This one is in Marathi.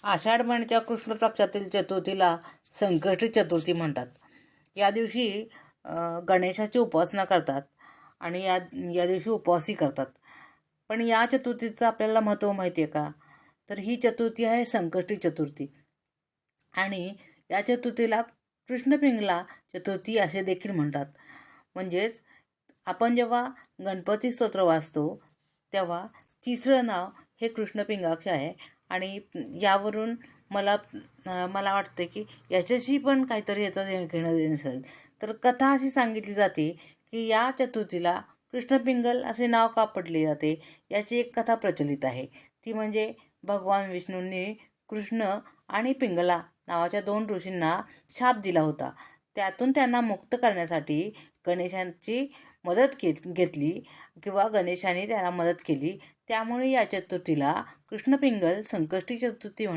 आषाढ महिन्याच्या कृष्ण पक्षातील चतुर्थीला संकष्टी चतुर्थी म्हणतात. या दिवशी गणेशाची उपासना करतात आणि या दिवशी उपवासही करतात. पण या चतुर्थीचं आपल्याला महत्त्व माहिती आहे का? तर ही चतुर्थी आहे संकष्टी चतुर्थी आणि या चतुर्थीला कृष्णपिंगला चतुर्थी असे देखील म्हणतात. म्हणजेच आपण जेव्हा गणपती स्तोत्र वाचतो तेव्हा तिसरं नाव हे कृष्णपिंगाक्षी आहे आणि यावरून मला वाटते की याच्याशी पण काहीतरी याचा घेणं देणं असेल. तर कथा अशी सांगितली जाते की या चतुर्थीला कृष्णपिंगल असे नाव का पडले जाते याची एक कथा प्रचलित आहे. ती म्हणजे भगवान विष्णूंनी कृष्ण आणि पिंगला नावाच्या 2 ऋषींना शाप दिला होता. त्यातून त्यांना मुक्त करण्यासाठी गणेशांची मदत घेतली किंवा गणेशाने त्याला मदत केली. त्यामुळे या चतुर्थीला कृष्णपिंगल संकष्टी चतुर्थी